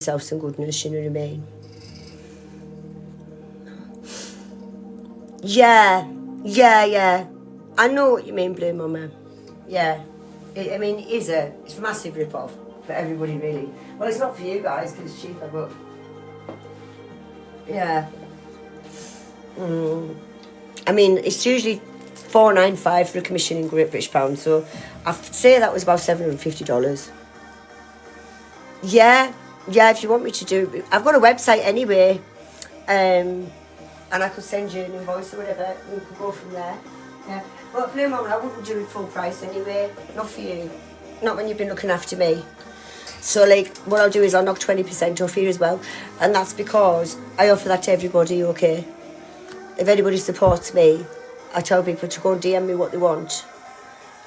yourself some goodness, you know what I mean? Yeah. I know what you mean, Blue Mama. Yeah. It's a massive rip-off for everybody, really. Well, it's not for you guys, because it's cheaper, but... Yeah. It's usually $4.95 for a commission in Great British Pounds, so I'd say that was about $750. Yeah, if you want me to do... I've got a website anyway, and I could send you an invoice or whatever, and we could go from there. Yeah. But Blue Mama, I wouldn't do it full price anyway, not for you. Not when you've been looking after me. So, what I'll do is I'll knock 20% off here as well, and that's because I offer that to everybody, okay? If anybody supports me, I tell people to go and DM me what they want.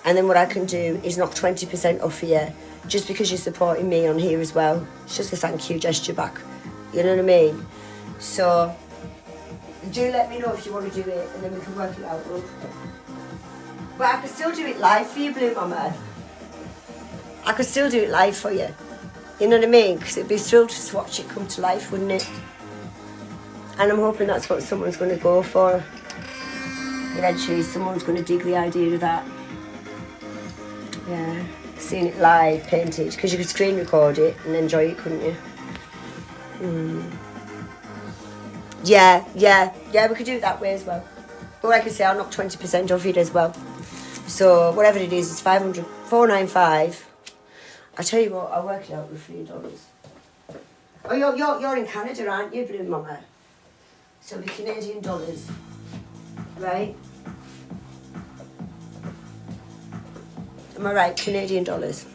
And then what I can do is knock 20% off for you, just because you're supporting me on here as well. It's just a thank you gesture back. You know what I mean? So, do let me know if you want to do it, and then we can work it out, love. But I could still do it live for you, Blue Mama. I could still do it live for you. You know what I mean? Because it'd be thrilled to watch it come to life, wouldn't it? And I'm hoping that's what someone's going to go for. Eventually, someone's going to dig the idea of that. Yeah, seeing it live, painted, because you could screen record it and enjoy it, couldn't you? Yeah, we could do it that way as well. But like I say, I'll knock 20% off it as well. So whatever it is, it's $4.95. I tell you what, I'll work it out with $3. Oh, you're in Canada, aren't you, Blue Mama? So it'll be Canadian dollars, right? Am I right? Canadian dollars.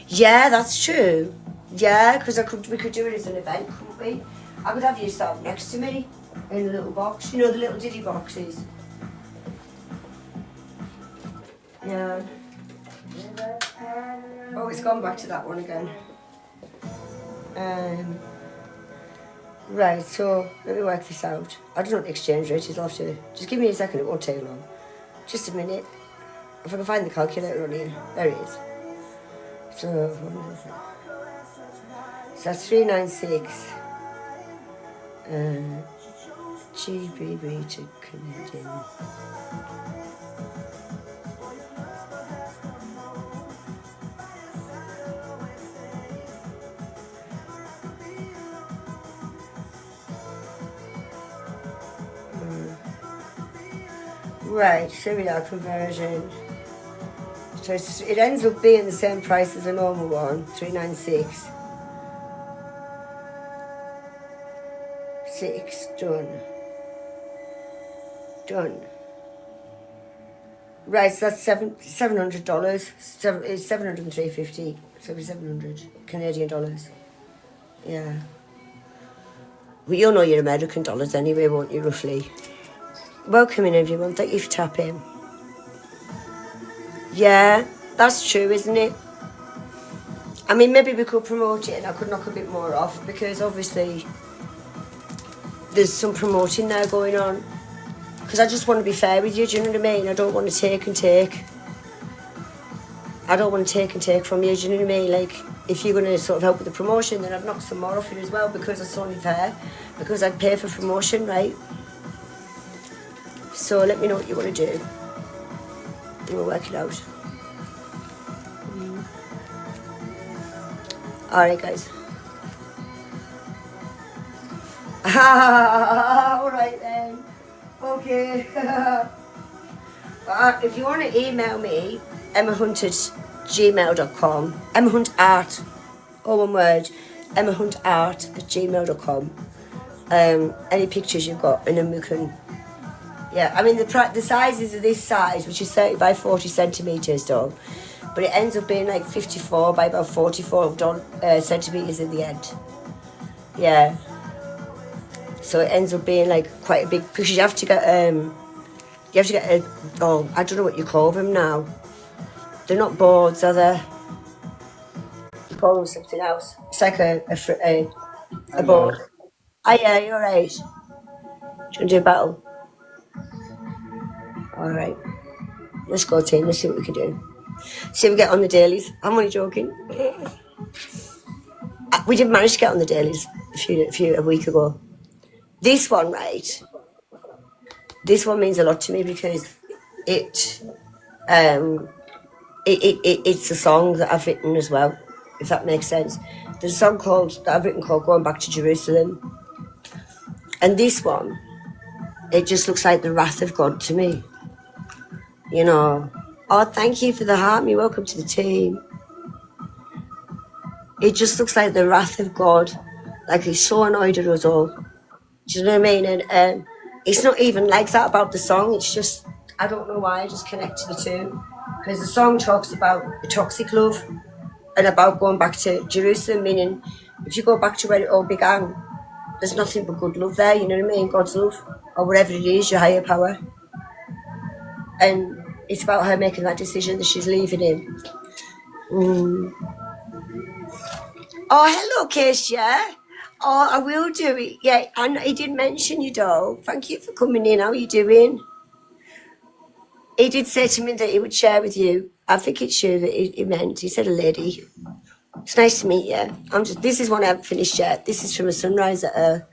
Yeah, that's true. Yeah, because we could do it as an event, couldn't we? I could have you sat next to me in a little box. You know, the little Diddy boxes. Yeah. Oh, it's gone back to that one again. Right, so let me work this out. I don't know what the exchange rate is. I'll have to... Just give me a second, it won't take long. Just a minute. If I can find the calculator on here. There it is. So that's 396. GBP to Canadian. Right, so we are conversion. So it ends up being the same price as a normal one, 396. 6, done. Right, so that's $700. It's $703.50. So it'll be 700 Canadian dollars. Yeah. Well, you'll know your American dollars anyway, won't you, roughly? Welcome in, everyone. Thank you for tapping. Yeah, that's true, isn't it? I mean, maybe we could promote it and I could knock a bit more off, because obviously there's some promoting there going on. Because I just want to be fair with you, do you know what I mean? I don't want to take and take. I don't want to take and take from you, do you know what I mean? Like, if you're going to sort of help with the promotion, then I'd knock some more off it as well, because it's only fair. Because I'd pay for promotion, right? So let me know what you want to do. And we'll work it out. Alright, guys. Alright then. Okay. If you want to email me, emmahunt@gmail.com. emmahuntart, all one word, emmahuntart@gmail.com. Any pictures you've got, and then we can... Yeah, I mean, the sizes are this size, which is 30 by 40 centimetres, though. But it ends up being like 54 by about 44 centimetres in the end. Yeah. So it ends up being like quite a big, because you have to get I don't know what you call them now. They're not boards, are they? You call them something else. It's like a board. Oh yeah, you're right. Do you want to do a battle? Alright. Let's go, team. Let's see what we can do. See if we get on the dailies. I'm only joking. We didn't manage to get on the dailies a week ago. This one, right? This one means a lot to me because it's a song that I've written as well, if that makes sense. There's a song that I've written called Going Back to Jerusalem. And this one, it just looks like the wrath of God to me. You know, oh, thank you for the heart, me, welcome to the team. It just looks like the wrath of God, like he's so annoyed at us all. Do you know what I mean? And it's not even like that about the song. It's just, I don't know why, I just connect to the two. Because the song talks about a toxic love and about going back to Jerusalem, meaning if you go back to where it all began, there's nothing but good love there, you know what I mean? God's love, or whatever it is, your higher power. And it's about her making that decision that she's leaving him. Oh, hello, Keisha. Oh, I will do it. Yeah, and he did mention you, doll. Thank you for coming in. How are you doing? He did say to me that he would share with you. I think it's you that he meant. He said a lady. It's nice to meet you. This is one I haven't finished yet. This is from a sunrise that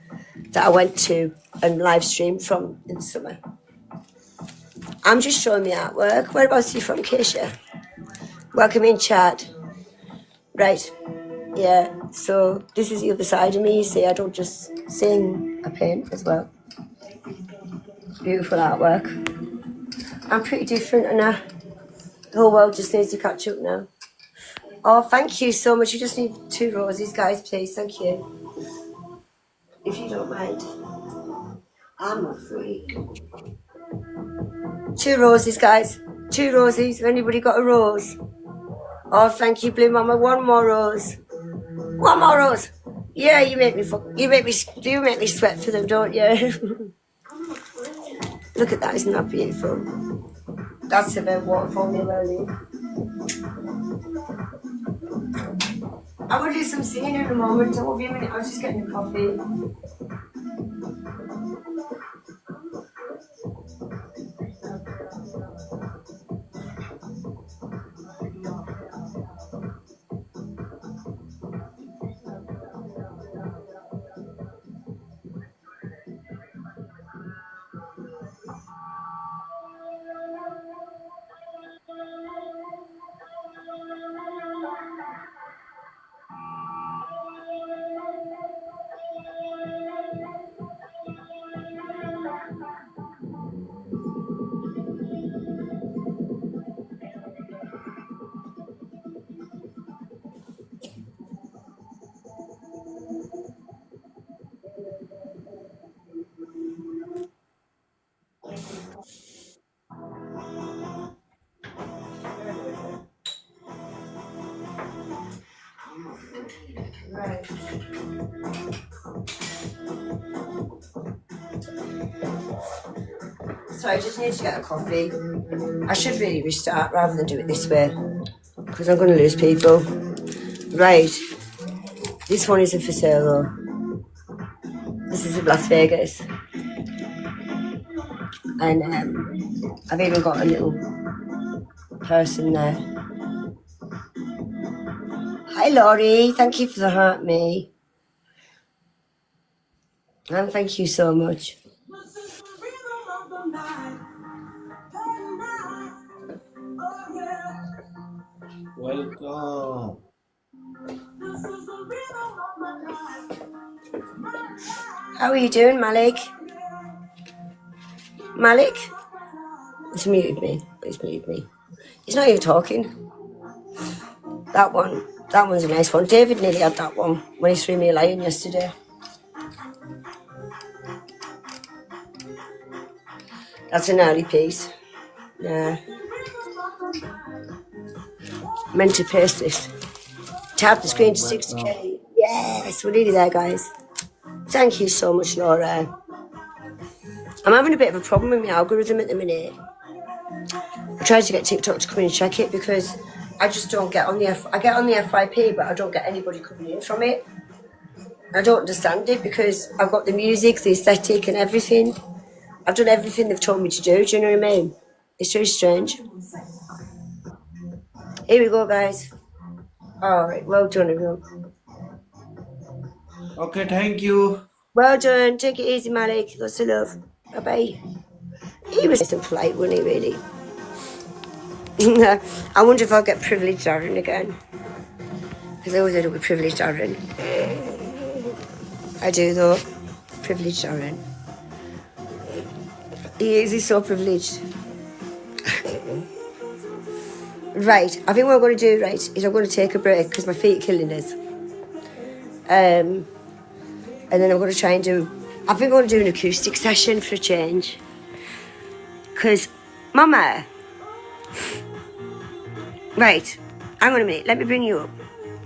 I went to and live streamed from in the summer. I'm just showing my artwork. Whereabouts are you from, Keisha? Welcome in, chat. Right. Yeah. So this is the other side of me. You see, I don't just sing, I paint as well. Beautiful artwork. I'm pretty different, and the whole world just needs to catch up now. Oh, thank you so much. You just need 2 roses, guys, please. Thank you. If you don't mind. I'm not free. 2 roses, guys. 2 roses. Anybody got a rose? Oh, thank you, Blue Mama. 1 more rose. 1 more rose. Yeah, you make me sweat for them, don't you? Look at that, isn't that beautiful? That's a bit waterfall near Lily. I will do some singing in a moment. I won't be a minute. I was just getting a coffee. Right. So I just need to get a coffee. I should really restart rather than do it this way because I'm going to lose people. Right. This one isn't for sale though. This is in Las Vegas. And I've even got a little person there. Hi Laurie, thank you for the heart, me. And thank you so much. Welcome. How are you doing, Malik? Malik? He's muted me. He's muted me. He's not even talking. That one's a nice one. David nearly had that one when he threw me a lion yesterday. That's an early piece. Yeah. Meant to paste this. Tap the screen to 60k. Yes, we're nearly there, guys. Thank you so much, Laura. I'm having a bit of a problem with my algorithm at the minute. I tried to get TikTok to come in and check it because I just don't get on the I get on the FYP, but I don't get anybody coming in from it. I don't understand it because I've got the music, the aesthetic and everything. I've done everything they've told me to do you know what I mean? It's very strange. Here we go, guys. Alright, well done, everyone. Okay, thank you. Well done. Take it easy, Malik. Lots of love. Bye bye. He was nice and polite, wasn't he, really? I wonder if I'll get privileged Aaron again. Because I always end up with privileged Aaron. I do, though. Privileged Aaron. He's so privileged. Right, I think what I'm going to do, right, is I'm going to take a break because my feet are killing us. And then I'm going to try and do, I think I'm going to do an acoustic session for a change. Because, Mama, right, hang on a minute, let me bring you up.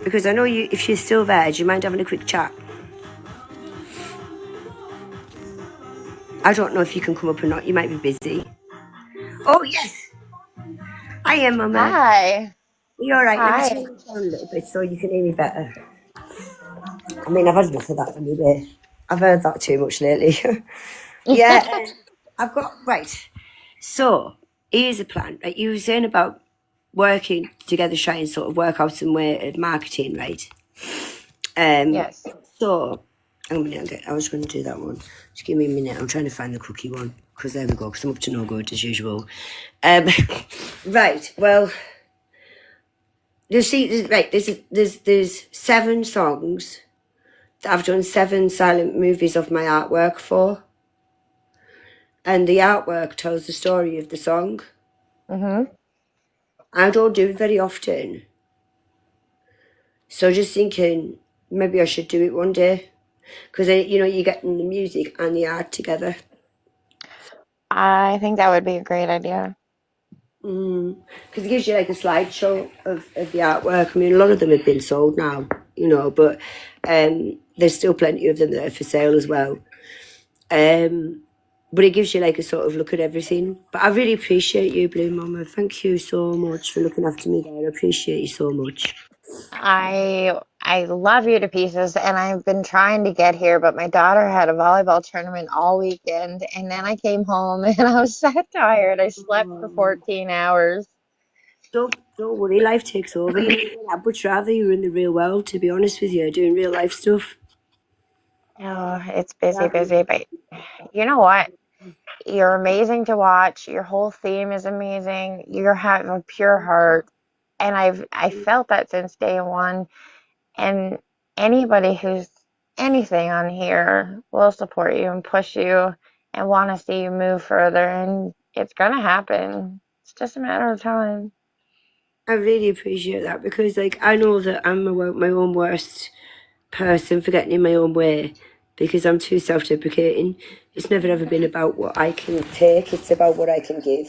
Because I know you, if you're still there, do you mind having a quick chat? I don't know if you can come up or not, you might be busy. Oh, yes, I am, Mama. Hi. Are you alright? Let me turn Hi. you down a little bit so you can hear me better. I mean, I've had enough of that anyway. I've heard that too much lately. Yeah, I've got, right. So, here's a plan. Right, you were saying about working together, trying to sort of work out some way of marketing, right? Um, Yes. so, I'm gonna get, I was going to do that one. Just give me a minute. I'm trying to find the cookie one. Because there we go, because I'm up to no good as usual. Um, right, well, you see, right, there's 7 songs that I've done 7 silent movies of my artwork for. And the artwork tells the story of the song. Mm-hmm. I don't do it very often. So just thinking maybe I should do it one day. Because, you're getting the music and the art together. I think that would be a great idea. Because it gives you like a slideshow of the artwork. I mean, a lot of them have been sold now, but there's still plenty of them that are for sale as well. But it gives you like a sort of look at everything. But I really appreciate you, Blue Mama. Thank you so much for looking after me there. I appreciate you so much. I love you to pieces, and I've been trying to get here, but my daughter had a volleyball tournament all weekend, and then I came home and I was so tired. I slept for Oh, 14 hours. don't worry, life takes over. I'd much rather you were in the real world, to be honest with you, doing real life stuff. Oh, it's busy, Rather busy, but you know what? You're amazing to watch. Your whole theme is amazing. You have a pure heart, and I felt that since day one. And anybody who's anything on here will support you and push you and want to see you move further. And it's going to happen. It's just a matter of time. I really appreciate that because, like, I know that I'm my own worst person for getting in my own way because I'm too self-deprecating. It's never ever been about what I can take; it's about what I can give.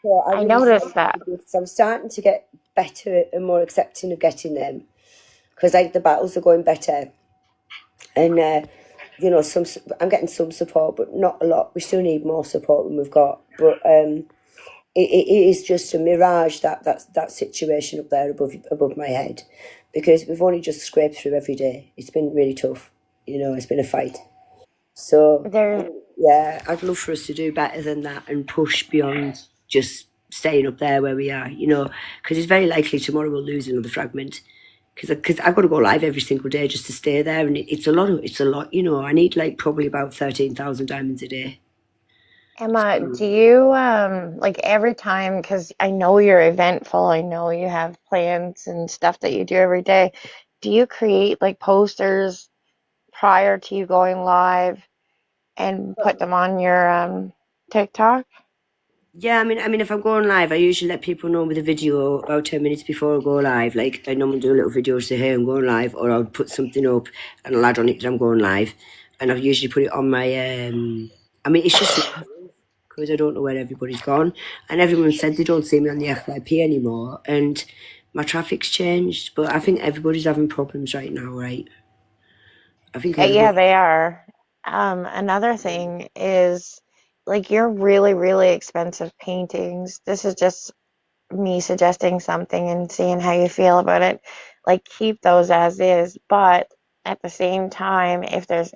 So I I really noticed celebrate that. the gifts. I'm starting to get better and more accepting of getting them because, like, the battles are going better, and some I'm getting some support, but not a lot. We still need more support than we've got, but it is just a mirage that situation up there above my head, because we've only just scraped through every day. It's been really tough, it's been a fight. So There's yeah, I'd love for us to do better than that and push beyond just staying up there where we are, because it's very likely tomorrow we'll lose another fragment. Because I've got to go live every single day just to stay there, and it's a lot. I need like probably about 13,000 diamonds a day. Emma, do you like every time, because I know you're eventful, I know you have plans and stuff that you do every day. Do you create like posters prior to you going live and put them on your TikTok? Yeah, I mean, if I'm going live, I usually let people know with a video about 10 minutes before I go live. Like, I normally do a little video to say, "Hey, I'm going live," or I'll put something up and I'll add on it that I'm going live, and I'll usually put it on my. I mean, it's just because I don't know where everybody's gone, and everyone said they don't see me on the FYP anymore, and my traffic's changed. But I think everybody's having problems right now, right? I think Yeah, everybody. they are. Another thing is like your really, really expensive paintings. This is just me suggesting something and seeing how you feel about it. Like keep those as is, but at the same time, if there's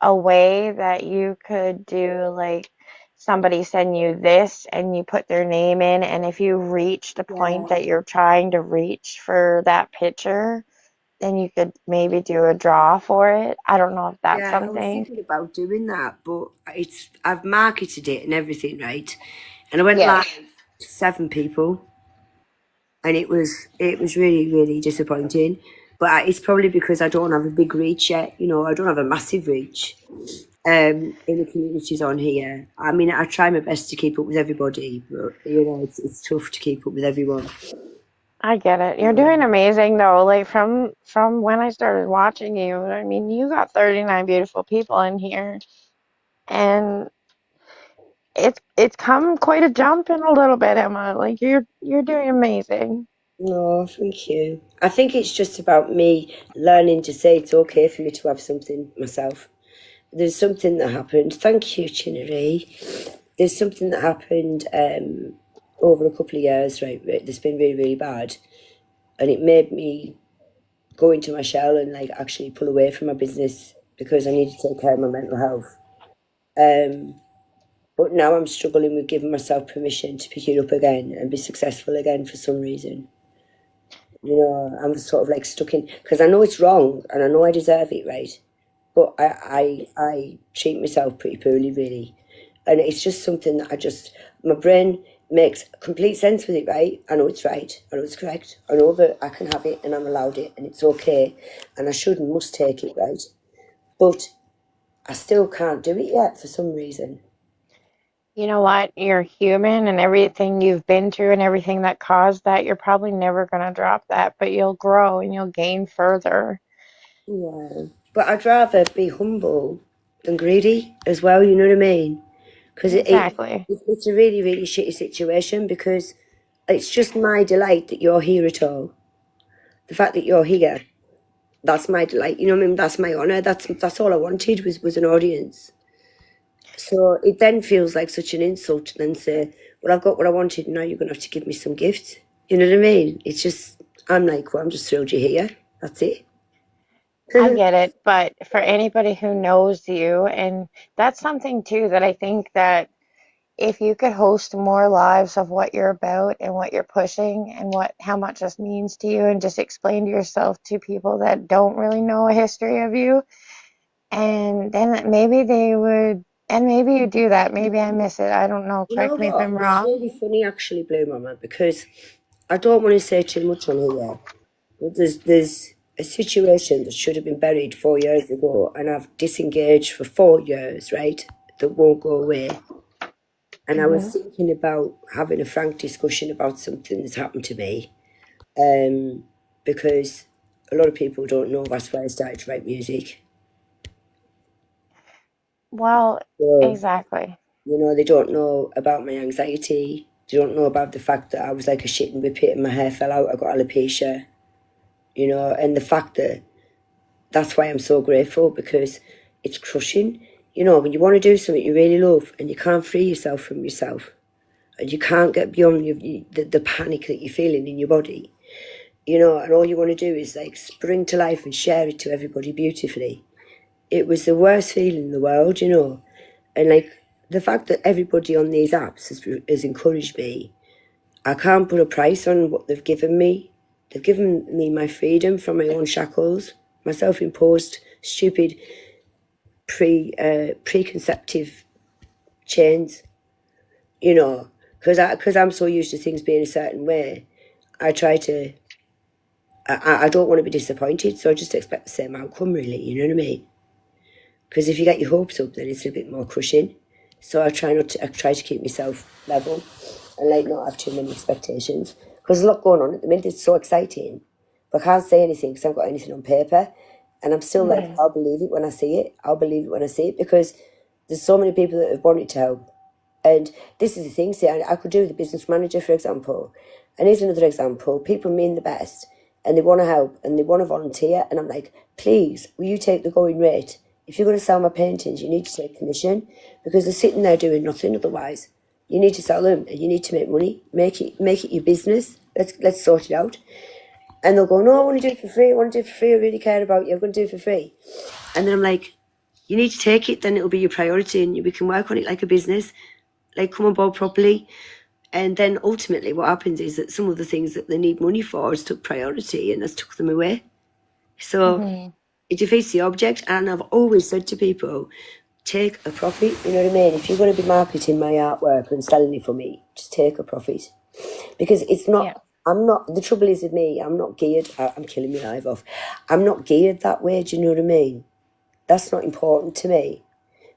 a way that you could do like somebody send you this and you put their name in, and if you reach the point Yeah, that you're trying to reach for that picture, then you could maybe do a draw for it. I don't know if that's Yeah, I was something. thinking about doing that, but I've marketed it and everything, right? And I went live Yes. to 7 people, and it was really really disappointing. But it's probably because I don't have a big reach yet. I don't have a massive reach in the communities on here. I mean, I try my best to keep up with everybody, but it's tough to keep up with everyone. I get it. You're doing amazing though. Like from when I started watching you, I mean, you got 39 beautiful people in here, and it's come quite a jump in a little bit, Emma. Like you're doing amazing. No, thank you. I think it's just about me learning to say it's okay for me to have something myself. There's something that happened. Thank you, Chinnery. There's something that happened over a couple of years, right? That's been really, really bad, and it made me go into my shell and like actually pull away from my business because I need to take care of my mental health. Um, but now I'm struggling with giving myself permission to pick it up again and be successful again for some reason. I'm sort of like stuck in because I know it's wrong and I know I deserve it, right? But I treat myself pretty poorly, really, and it's just something that my brain makes complete sense with it, right? I know it's right, I know it's correct, I know that I can have it and I'm allowed it and it's okay, and I should and must take it, right? But I still can't do it yet for some reason. You know what? You're human, and everything you've been through and everything that caused that, you're probably never gonna drop that, but you'll grow and you'll gain further. Yeah, but I'd rather be humble than greedy as well. You know what I mean? Because Exactly. it's a really, really shitty situation because it's just my delight that you're here at all. The fact that you're here, that's my delight. You know what I mean? That's my honour. That's all I wanted was an audience. So it then feels like such an insult to then say, well, I've got what I wanted, now you're going to have to give me some gifts. You know what I mean? It's just, I'm like, well, I'm just thrilled you're here. That's it. I get it, but for anybody who knows you, and that's something too that I think that if you could host more lives of what you're about and what you're pushing and what how much this means to you and just explain to yourself to people that don't really know a history of you, and then maybe they would, and maybe you do that. Maybe I miss it. I don't know. You know Correct me if what? I'm It's wrong. really funny, actually, Blue Mama, because I don't want to say too much on here, but there's a situation that should have been buried 4 years ago, and I've disengaged for 4 years, right? That won't go away. And I was Hmm. thinking about having a frank discussion about something that's happened to me, because a lot of people don't know that's why I started to write music. Well, So, exactly. they don't know about my anxiety. They don't know about the fact that I was like a shitting whippet and my hair fell out. I got alopecia, and the fact that that's why I'm so grateful because it's crushing. When you want to do something you really love and you can't free yourself from yourself and you can't get beyond the panic that you're feeling in your body, and all you want to do is like spring to life and share it to everybody beautifully. It was the worst feeling in the world. And like the fact that everybody on these apps has encouraged me, I can't put a price on what they've given me. They've given me my freedom from my own shackles, my self-imposed, stupid, preconceptive chains. Because I'm so used to things being a certain way. I try to. I don't want to be disappointed, so I just expect the same outcome. Really, you know what I mean? Because if you get your hopes up, then it's a bit more crushing. So I try not to. I try to keep myself level and like not have too many expectations. Because there's a lot going on at the minute. It's so exciting, but I can't say anything because I haven't got anything on paper. And I'm still like, Hmm. I'll believe it when I see it. I'll believe it when I see it because there's so many people that have wanted to help. And this is the thing. See, I could do with a business manager, for example. And here's another example. People mean the best, and they want to help, and they want to volunteer. And I'm like, please, will you take the going rate? If you're going to sell my paintings, you need to take commission because they're sitting there doing nothing otherwise. You need to sell them, and you need to make money. Make it your business. Let's sort it out. And they'll go, no, I want to do it for free. I want to do it for free. I really care about you. I'm going to do it for free. And then I'm like, you need to take it. Then it'll be your priority, and we can work on it like a business. Like come on board properly. And then ultimately what happens is that some of the things that they need money for has took priority and has took them away. So Mhm. it defeats the object. And I've always said to people, take a profit. You know what I mean? If you're going to be marketing my artwork and selling it for me, just take a profit. Because it's Yeah. not, I'm not, the trouble is with me, I'm not geared, I'm killing my life off. I'm not geared that way, do you know what I mean? That's not important to me.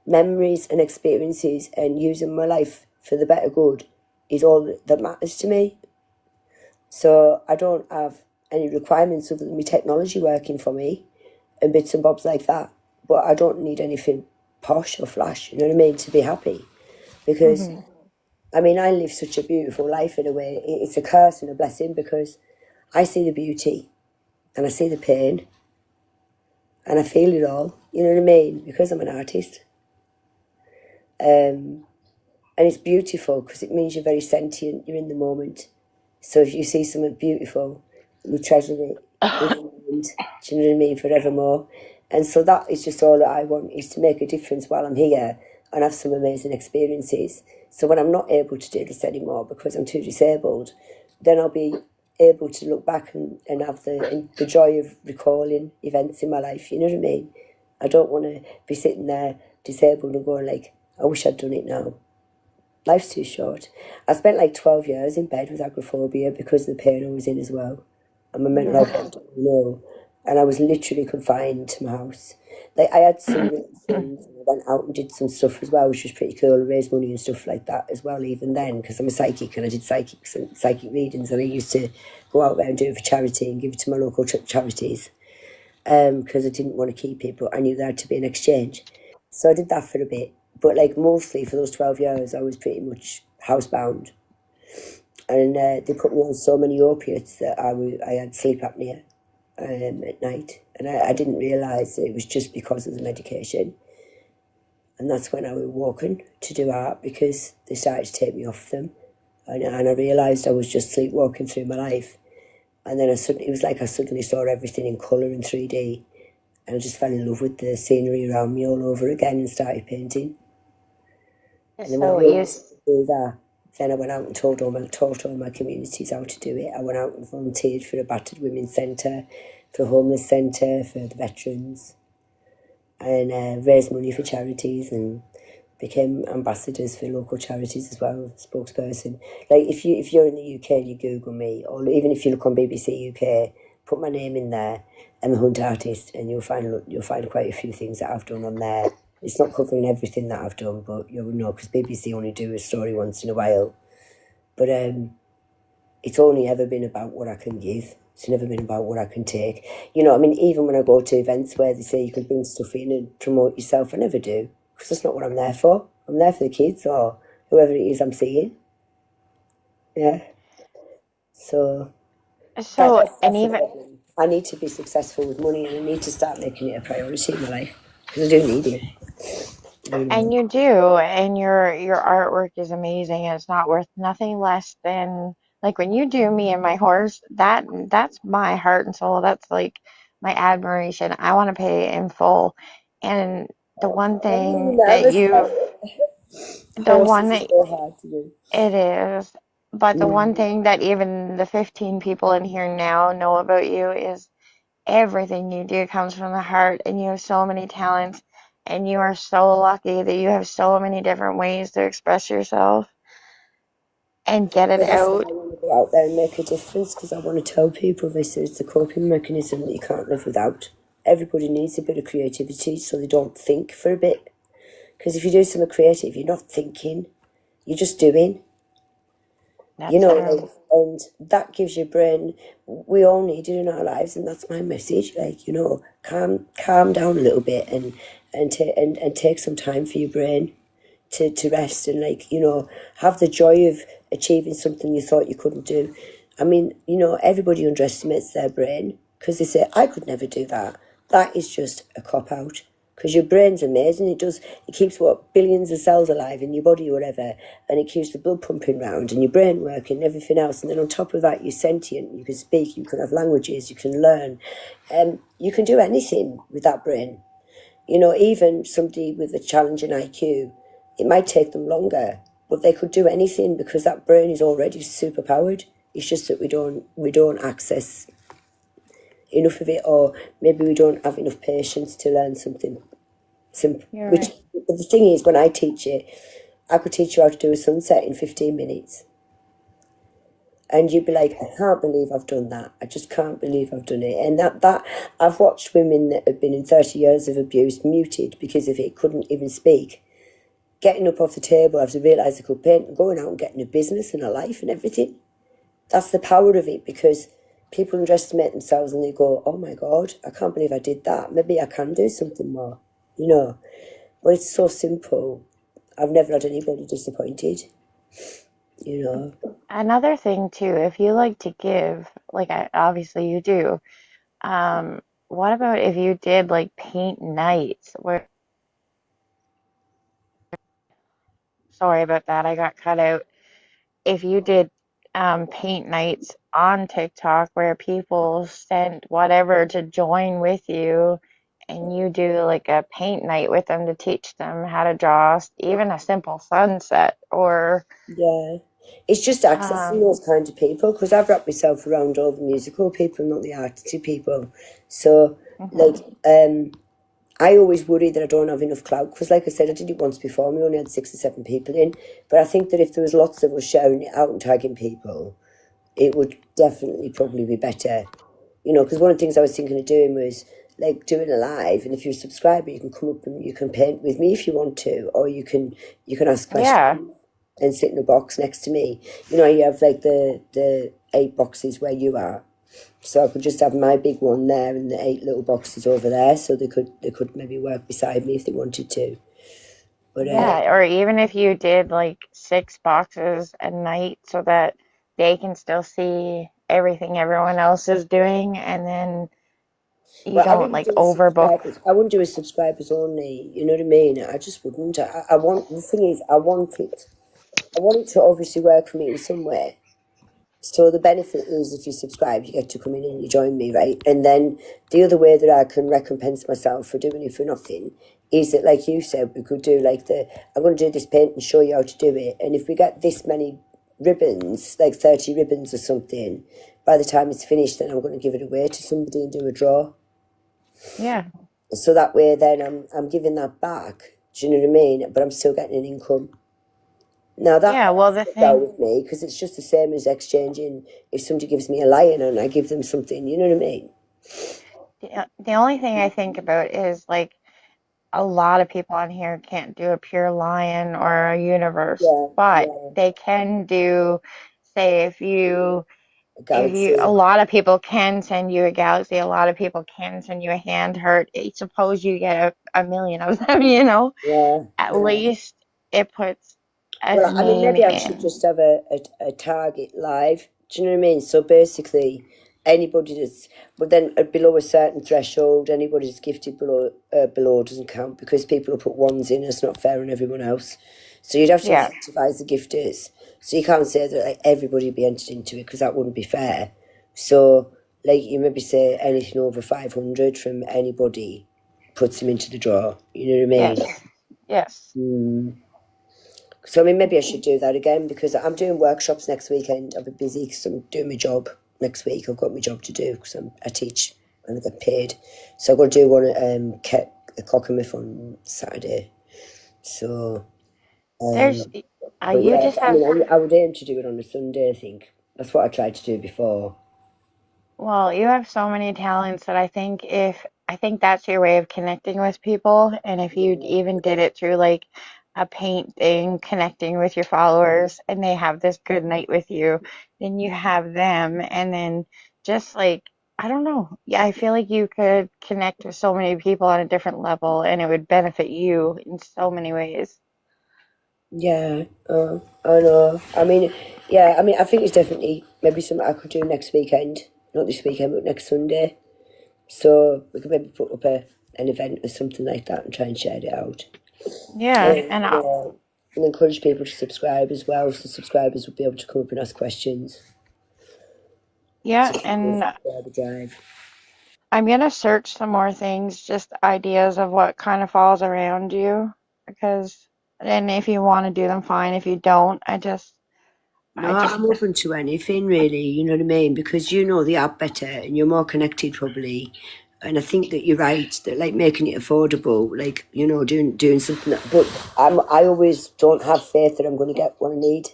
Memories and experiences and using my life for the better good is all that matters to me. So I don't have any requirements other than my technology working for me and bits and bobs like that. But I don't need anything posh or flash, you know what I mean, to be happy. Because, Mhm. I mean, I live such a beautiful life in a way. It's a curse and a blessing because I see the beauty and I see the pain and I feel it all, you know what I mean, because I'm an artist. And it's beautiful because it means you're very sentient, you're in the moment. So if you see something beautiful, you treasure it in the moment, do you know what I mean, forevermore. And so that is just all that I want, is to make a difference while I'm here and have some amazing experiences. So when I'm not able to do this anymore because I'm too disabled, then I'll be able to look back and have the joy of recalling events in my life, you know what I mean? I don't want to be sitting there disabled and going like, I wish I'd done it now. Life's too short. I spent like 12 years in bed with agoraphobia because of the pain I was in as well. And my mental health Yeah. went low. And I was literally confined to my house. Like I had some really friends and I went out and did some stuff as well, which was pretty cool. I raised money and stuff like that as well, even then, because I'm a psychic and I did psychic readings and I used to go out there and do it for charity and give it to my local charities because I didn't want to keep it, but I knew there had to be an exchange. So I did that for a bit. But like mostly for those 12 years, I was pretty much housebound. And they put me on so many opiates that I had sleep apnea at night. And I didn't realise it was just because of the medication. And that's when I was walking to do art because they started to take me off them. And I realised I was just sleepwalking through my life. And then it was like I suddenly saw everything in colour in 3D. And I just fell in love with the scenery around me all over again and started painting. And then when I So you, realised I could do that, then I went out and taught all my communities how to do it. I went out and volunteered for a battered women's centre, for a homeless centre, for the veterans, and raised money for charities and became ambassadors for local charities as well, spokesperson. Like if you're in the UK and you Google me, or even if you look on BBC UK, put my name in there, I'm a hunt artist, and you'll find quite a few things that I've done on there. It's not covering everything that I've done, but you'll know because BBC only do a story once in a while. But it's only ever been about what I can give. It's never been about what I can take. You know, I mean, even when I go to events where they say you can bring stuff in and promote yourself, I never do because that's not what I'm there for. I'm there for the kids or whoever it is I'm seeing. Yeah. So so and that's the even problem. I need to be successful with money and I need to start making it a priority in my life because I do need it. You and know. you do, and your artwork is amazing. It's not worth nothing less than like when you do me and my horse, that's my heart and soul. That's like my admiration. I want to pay in full. And the one I'm really thing that nervous about you've it. the one Horses are that so hard to do. it is, but the one Mm. thing that even the 15 people in here now know about you is everything you do comes from the heart, and you have so many talents, and you are so lucky that you have so many different ways to express yourself and get it But that's why out. I want to go out there and make a difference because I want to tell people this is the coping mechanism that you can't live without. Everybody needs a bit of creativity so they don't think for a bit. Because if you do something creative, you're not thinking, you're just doing. You That's know, true. and that gives your brain. We all need it in our lives, and that's my message. Like calm down a little bit, and take some time for your brain to rest and have the joy of achieving something you thought you couldn't do. I mean, everybody underestimates their brain because they say, I could never do that. That is just a cop out because your brain's amazing. It keeps billions of cells alive in your body or whatever, and it keeps the blood pumping round and your brain working and everything else. And then on top of that, you're sentient, you can speak, you can have languages, you can learn. You can do anything with that brain. Even somebody with a challenging IQ, it might take them longer, but they could do anything because that brain is already super powered. It's just that we don't access enough of it, or maybe we don't have enough patience to learn something simple. You're Which right. the thing is, when I teach it, I could teach you how to do a sunset in 15 minutes. And you'd be like, I can't believe I've done that. I just can't believe I've done it. And that I've watched women that have been in 30 years of abuse muted because of it, couldn't even speak, getting up off the table after realise they could paint and going out and getting a business and a life and everything. That's the power of it, because people underestimate themselves and they go, oh my God, I can't believe I did that. Maybe I can do something more, you know. But it's so simple. I've never had anybody disappointed, you know. Another thing too, if you like to give, like obviously you do, what about if you did like paint nights where, sorry about that, I got cut out. If you did paint nights on TikTok where people sent whatever to join with you and you do like a paint night with them to teach them how to draw even a simple sunset or Yeah. It's just accessing um, those kind of people, because I've wrapped myself around all the musical people, not the artsy people. So, like, mhm. I always worry that I don't have enough clout, because, like I said, I did it once before. We only had 6 or 7 people in. But I think that if there was lots of us sharing it out and tagging people, it would definitely probably be better. You know, because one of the things I was thinking of doing was like doing a live, and if you're a subscriber, you can come up and you can paint with me if you want to, or you can ask Yeah, questions and sit in a box next to me. You know, you have like the 8 boxes where you are. So I could just have my big one there and the 8 little boxes over there, so they could maybe work beside me if they wanted to. But yeah, or even if you did like 6 boxes a night so that they can still see everything everyone else is doing and then you well, I don't wouldn't like do a overbook. subscribers. I wouldn't do a subscribers only. You know what I mean? I just wouldn't. I want, the thing is, I want it. I want it to obviously work for me in some way. So the benefit is, if you subscribe, you get to come in and you join me, right? And then the other way that I can recompense myself for doing it for nothing is that, like you said, we could do like I'm going to do this paint and show you how to do it. And if we get this many ribbons, like 30 ribbons or something, by the time it's finished, then I'm going to give it away to somebody and do a draw. Yeah. So that way, then I'm giving that back. Do you know what I mean? But I'm still getting an income. Now that Yeah, well the sits well thing with me, because it's just the same as exchanging. If somebody gives me a lion and I give them something, you know what I mean? the only thing I think about is like a lot of people on here can't do a pure lion or a universe, Yeah, but yeah, they can do, say, a if you, a galaxy. lot of people can send you a galaxy, a lot of people can send you a hand heart. Suppose you get a million of them, Yeah, at yeah. least it puts a Well, I mean, name maybe I should in. just have a target live. Do you know what I mean? So basically, anybody that's, but then below a certain threshold, anybody that's gifted below doesn't count, because people will put ones in. It's not fair on everyone else. So you'd have to Yeah, incentivize the gifters. So you can't say that like everybody be entered into it, because that wouldn't be fair. So like you maybe say anything over 500 from anybody puts them into the draw. You know what I mean? yes, yes. Mm. So I mean, maybe I should do that again, because I'm doing workshops next weekend. I'll be busy because I'm doing my job next week. I've got my job to do because I teach and I get paid. So I'm going to do one at Cockermouth on Saturday. So, There's, but you yeah, just I have. mean, I would aim to do it on a Sunday. I think that's what I tried to do before. Well, you have so many talents that I think that's your way of connecting with people. And if you Yeah, even did it through like a paint thing, connecting with your followers, and they have this good night with you, then you have them. And then just like, I don't know. Yeah, I feel like you could connect with so many people on a different level and it would benefit you in so many ways. yeah. I know. I mean, yeah. I mean, I think it's definitely maybe something I could do next weekend. Not this weekend, but next Sunday. So we could maybe put up an event or something like that and try and share it out. Yeah, and Yeah. And encourage people to subscribe as well, so subscribers would be able to come up and ask questions. yeah, So people and subscribe the drive. I'm gonna search some more things, just ideas of what kind of falls around you, because, and if you want to do them, fine. If you don't, I just, No, I just, I'm open to anything really, you know what I mean? Because you know the app better and you're more connected probably. And I think that you're right, that like making it affordable, like, you know, doing something that, but I always don't have faith that I'm going to get what I need.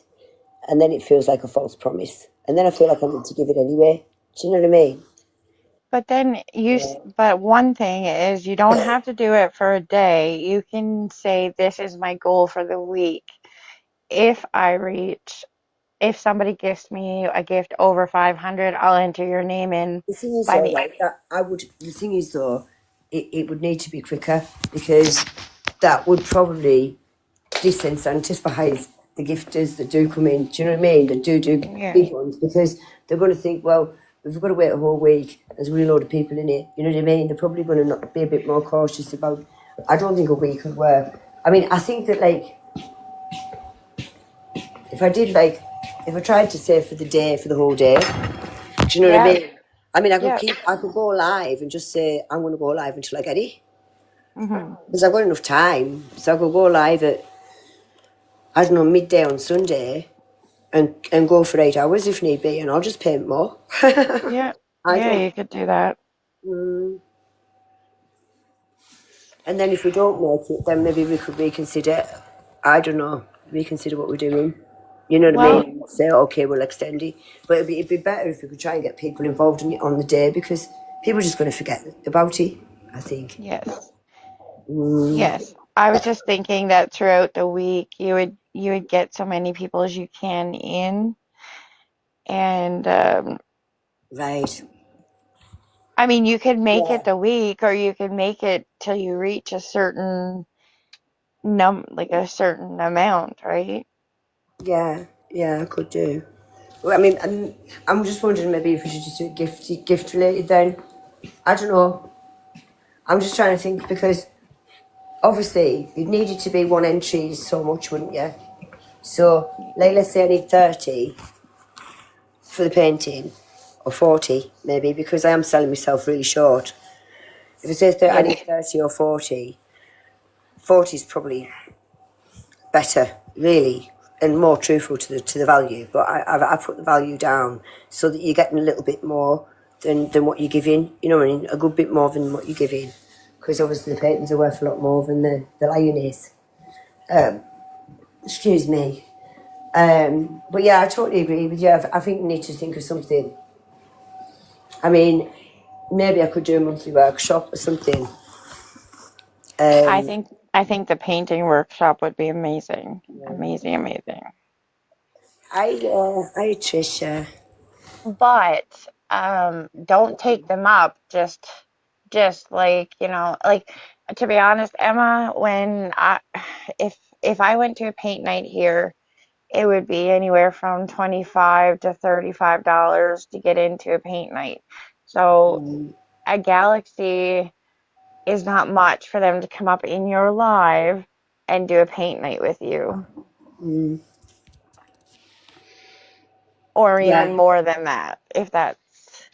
And then it feels like a false promise. And then I feel like I need to give it anyway. Do you know what I mean? but then Yeah. but one thing is you don't have to do it for a day. You can say, this is my goal for the week. If I reach, if somebody gifts me a gift over 500, I'll enter your name in The thing is by though, the, like that I would the thing is though, it would need to be quicker because that would probably disincentivize the gifters that do come in. Do you know what I mean? That do yeah, big ones because they're going to think, well, if we've got to wait a whole week, there's a real load of people in it. You know what I mean? They're probably going to not be a bit more cautious about. I don't think a week would work. I mean, I think that like if I did like if I tried to save for the day for the whole day, do you know what I yeah, mean? I mean, yeah. I could go live and just say I'm going to go live until I get it Hmm. because I've got enough time, so I could go live at I don't know midday on Sunday and go for 8 hours if need be, and I'll just paint more. Yeah, I yeah, don't. you could do that. Mm. And then if we don't make it, then maybe we could reconsider. I don't know. Reconsider what we're doing. You know what I Well, mean? Say, okay, we'll extend it. But it'd be better if we could try and get people involved in it on the day because people are just going to forget about it, I think. yes, Mm. yes. I was just thinking that throughout the week you would get so many people as you can in, and Right. I mean, you could make Yeah. it the week, or you could make it till you reach a certain like a certain amount, right? Yeah. Yeah, I could do. Well, I mean, I'm just wondering maybe if we should just do it gift related then. I don't know. I'm just trying to think because obviously you'd need it to be one entry so much, wouldn't you? So, like, let's say I need 30 for the painting, or 40 maybe, because I am selling myself really short. If it says that I Yeah, need 30 or 40, 40 is probably better, really, and more truthful to the value. But I put the value down so that you're getting a little bit more than what you're giving. You know what I mean? A good bit more than what you're giving. Because obviously the paintings are worth a lot more than the lion is. Excuse me. But yeah, I totally agree with you. I think we need to think of something. I mean, maybe I could do a monthly workshop or something. Um, I think the painting workshop would be amazing, amazing, amazing. I Trisha. But don't take them up. Just like, like, to be honest, Emma, if I went to a paint night here, it would be anywhere from 25 to $35 to get into a paint night. So Mm, a Galaxy is not much for them to come up in your live and do a paint night with you, mm, or even yeah, more than that, if that's,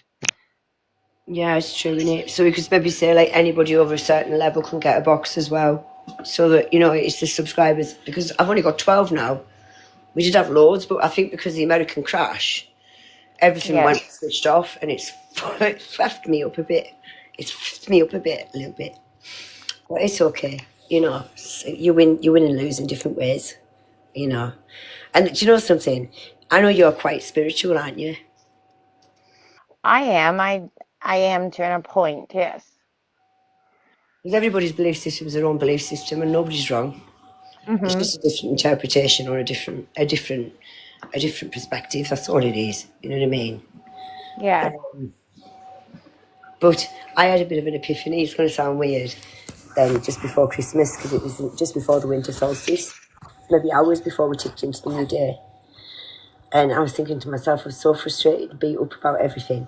yeah, it's true, isn't it? So we could maybe say like anybody over a certain level can get a box as well, so that you know it's the subscribers. Because I've only got 12 now. We did have loads, but I think because of the American crash, everything went yes. switched off, and it feffed me up a bit. It's feffed me up a little bit. But it's okay. You know, you win and lose in different ways. You know, and do you know something? I know you're quite spiritual, aren't you? I am. I am to a point, yes. Because everybody's belief system is their own belief system, and nobody's wrong. It's Hmm. just a different interpretation or a different perspective. That's all it is. You know what I mean? Yeah. But I had a bit of an epiphany. It's going to sound weird. Just before Christmas, because it was just before the winter solstice, maybe hours before we ticked into the new day. And I was thinking to myself, I was so frustrated, beat up about everything.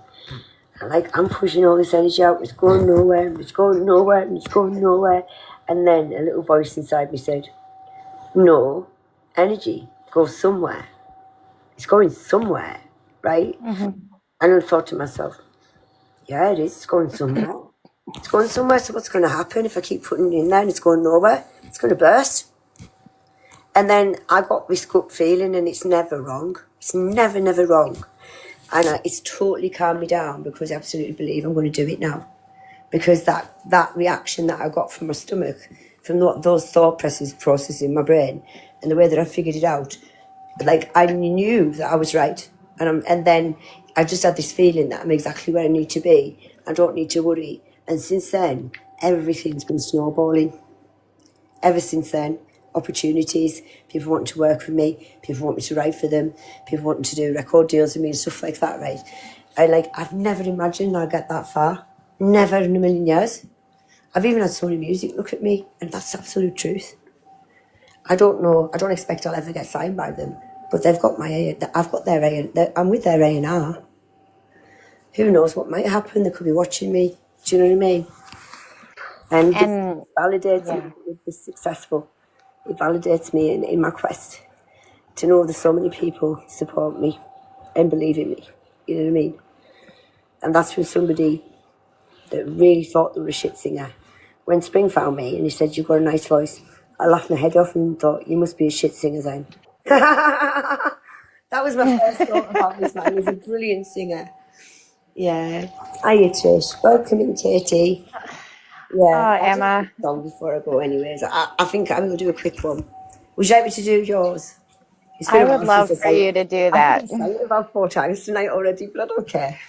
And like, I'm pushing all this energy out, it's going nowhere, and it's going nowhere, and it's going nowhere. And then a little voice inside me said, no, energy goes somewhere. It's going somewhere, right? Hmm. And I thought to myself, yeah, it is, it's going somewhere. It's going somewhere, so what's going to happen if I keep putting it in there and it's going nowhere? It's going to burst. And then I got this gut feeling, and it's never wrong. It's never, never wrong. And it's totally calmed me down because I absolutely believe I'm going to do it now. Because that reaction that I got from my stomach, from those thought processes in my brain, and the way that I figured it out, like I knew that I was right, and then I just had this feeling that I'm exactly where I need to be. I don't need to worry. And since then, everything's been snowballing. Ever since then, opportunities, people wanting to work with me, people want me to write for them, people wanting to do record deals with me and stuff like that, right? I've never imagined I'd get that far. Never in a million years. I've even had Sony Music look at me, and that's the absolute truth. I don't know, I don't expect I'll ever get signed by them, but they've got my A, I've got their A, I'm with their A&R. Who knows what might happen? They could be watching me. Do you know what I mean? And this And validates me yeah. to be successful. It validates me in my quest to know that so many people support me and believe in me. You know what I mean? And that's from somebody that really thought they were a shit singer. When Spring found me and he said, "You've got a nice voice," I laughed my head off and thought, "You must be a shit singer then." That was my first thought about this man. He's a brilliant singer. Yeah. Hiya, Trish. Welcome in, Katie. Yeah, Oh, I'll do a quick Emma, song before I go anyways. I think I'm going to do a quick one. Would you like me to do yours? It's been I a would while since love I for sang you it. to do I think that. I sang it about 4 times tonight already, but I don't care.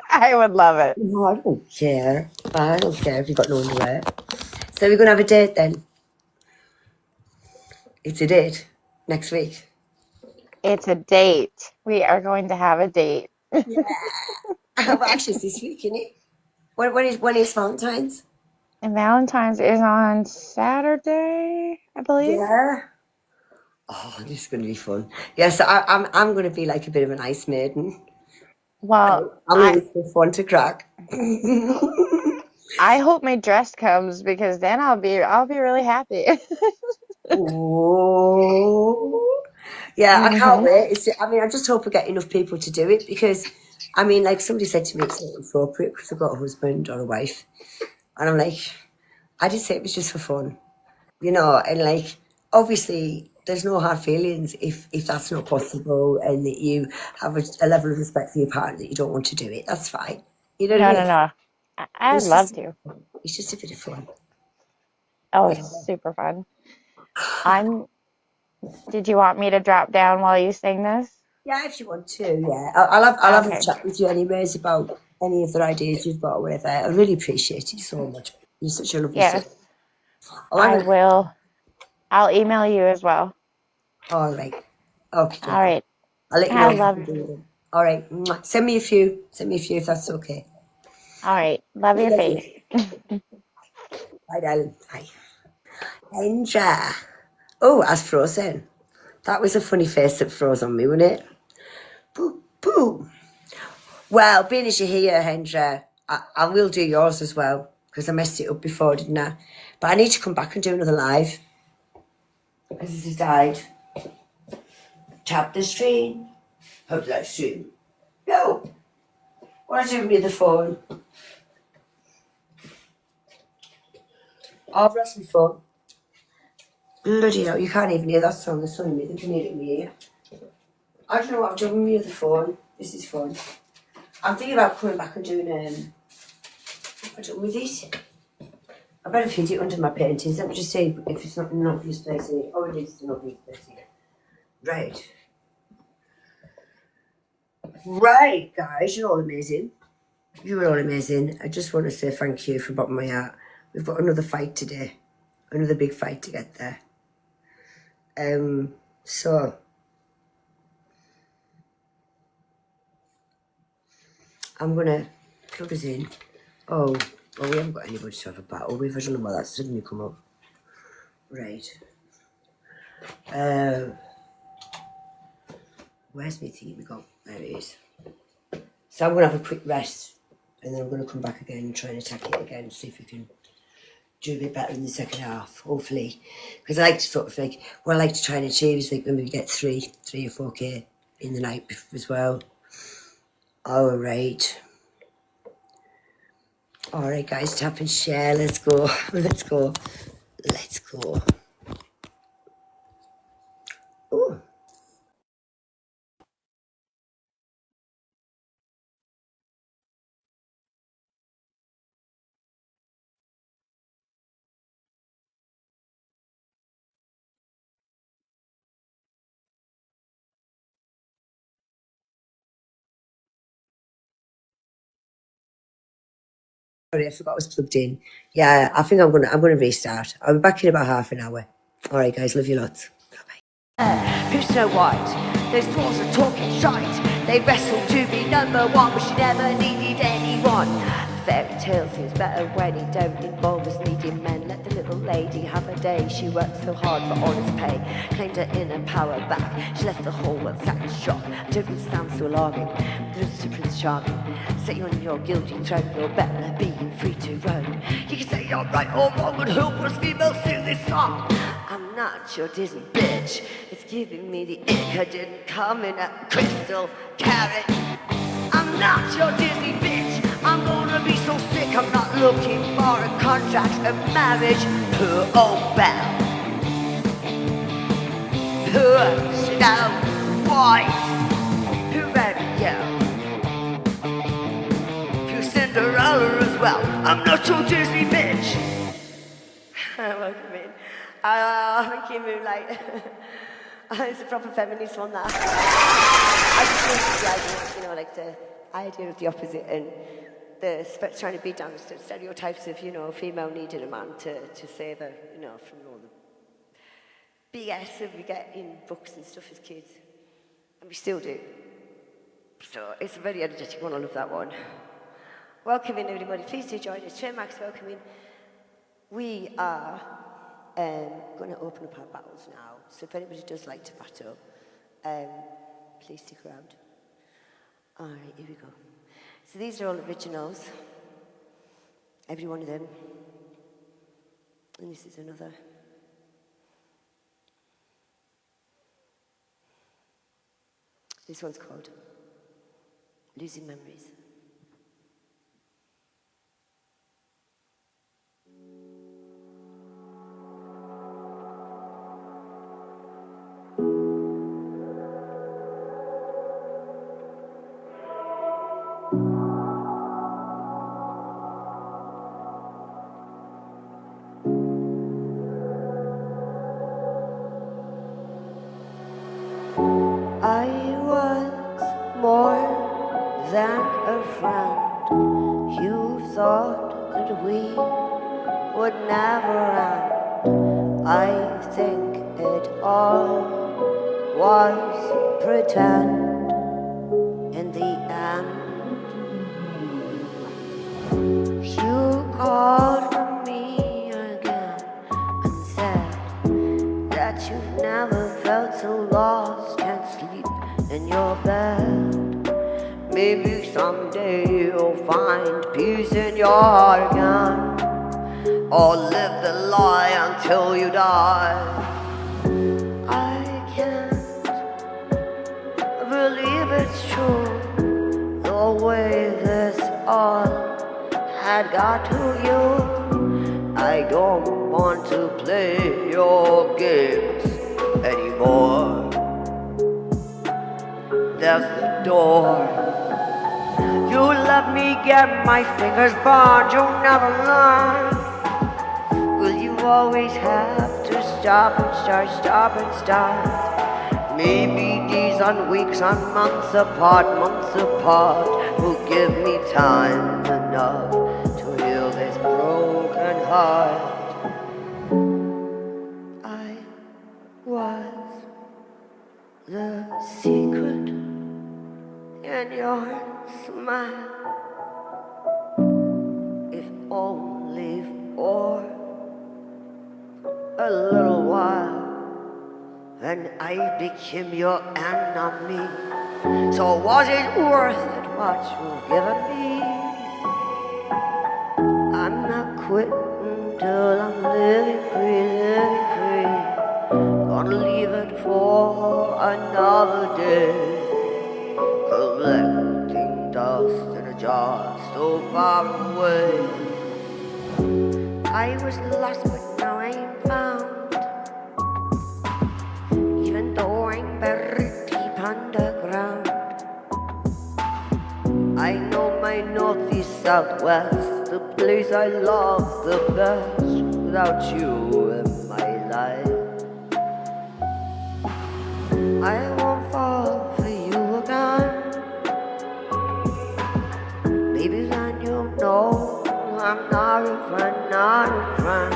I would love it. No, I don't care. I don't care if you've got no underwear. So we're going to have a date then. It's a date next week. It's a date. We are going to have a date. Well, actually, it's this week, isn't it? When is Valentine's? And Valentine's is on Saturday, I believe. Yeah. Oh, this is going to be fun. Yeah, so I'm going to be like a bit of an ice maiden. Well, I'm going to be fun to crack. I hope my dress comes because then I'll be really happy. Oh, yeah, I can't hmm wait. I just hope I get enough people to do it because, like somebody said to me, it's not appropriate because I've got a husband or a wife. And I'm like, I did say it was just for fun, and like, obviously, there's no hard feelings if that's not possible and that you have a level of respect for your partner that you don't want to do it. That's fine. You know what I No, no, mean? no. I'd It's love just, to. it's just a bit of fun. Oh, Yeah. it's super fun. I'm. Did you want me to drop down while you sing this? Yeah, if you want to, yeah. I'll have a Okay. chat with you anyways about any of the ideas you've got or whatever. I really appreciate it so much. You're such a lovely soul. Yes, Oh, I will. I'll email you as well. all right. Okay, All okay. right. I'll let you I know what love. to do then. All right. Mwah. Send me a few. Send me a few if that's okay. All right. Love I your love face. you. Bye, darling. Bye. Kendra. Oh, that's frozen. That was a funny face that froze on me, wasn't it? Boo, boo. Well, being as you're here, Hendra, I will do yours as well because I messed it up before, didn't I? But I need to come back and do another live. As this has died. Tap the screen. Hope that stream. Go. What do I do with the phone? I've lost my phone. Bloody hell, you can't even hear that song. There's something me. They can hear it in my ear. I don't know what I've done with the phone. This is fun. I'm thinking about coming back and doing what I've done with it. I better feed it under my paintings. Let me just see if it's not an obvious place in it. Oh, it is an obvious place in it. Right. Right, guys, you're all amazing. You're all amazing. I just want to say thank you from the bottom of my heart. We've got another fight today. Another big fight to get there. So I'm gonna plug us in. Oh, well, we haven't got anybody to have a battle with. I don't know why that suddenly come up. Right. Where's my thingy we got? There it is. So I'm gonna have a quick rest and then I'm gonna come back again and try and attack it again, see if we can do a bit better in the second half, hopefully. Because I like to what I like to try and achieve is like maybe get 3 or 4K in the night as well. All right. All right, guys, tap and share. Let's go. Let's go. Let's go. Ooh. Sorry, I forgot I was plugged in. Yeah, I think I'm gonna restart. I'll be back in about half an hour. All right, guys, love you lots. Who's Snow White? Those dwarves are talking shite. They wrestled to be number one, but she never needed anyone. Fairy tale seems better when it don't involve us needing men. Let the little lady have a day. She worked so hard for honest pay. Claimed her inner power back. She left the whole world sat in shock. I don't think it sounds so alarming. Lives to Prince Charming. Set you on your guilty throne. You're better being free to roam. You can say you're right or wrong, but who was female sing this song? I'm not your Disney bitch. It's giving me the ick. I didn't come in a crystal carrot. I'm not your Disney bitch. I'm gonna be so sick. I'm not looking for a contract of marriage. Poor old Belle. Poor Snow White. Who married you? Poor Cinderella as well. I'm not your Disney bitch. Welcome in. Thank you, Moonlight. It's a proper feminist one, that. I just think the idea, like the idea of the opposite and trying to beat down the stereotypes of, a female needing a man to save her, from all the BS that we get in books and stuff as kids. And we still do. So it's a very energetic one, I love that one. Welcome in, everybody. Please do join us. Chair Max, welcome in. We are going to open up our battles now. So if anybody does like to battle, please stick around. All right, here we go. So these are all originals, every one of them. And this is another. This one's called Losing Memories. I was more than a friend. You thought that we would never end. I think it all was pretend in the end. You called me again and said that you've never felt so lost, can't sleep in your bed. Maybe someday you'll find peace in your heart again, or live the lie until you die. I can't believe it's true, the way this all had got to you. I don't want to play your games anymore. There's the door. You let me get my fingers burned, you'll never learn. Will you always have to stop and start? Maybe days and weeks and months apart will give me time enough to heal this broken heart. I was the secret in your smile, if only for a little while, and I became your enemy. So was it worth it what you've given me? I'm not quitting till I'm living free. Gonna leave it for another day. Collecting dust in a jar so far away. I was lost but now I'm found, even though I'm buried deep underground. I know my northeast, southwest, the place I love the best, without you in my life. I won't fall for you again. Maybe then you'll know I'm not a friend,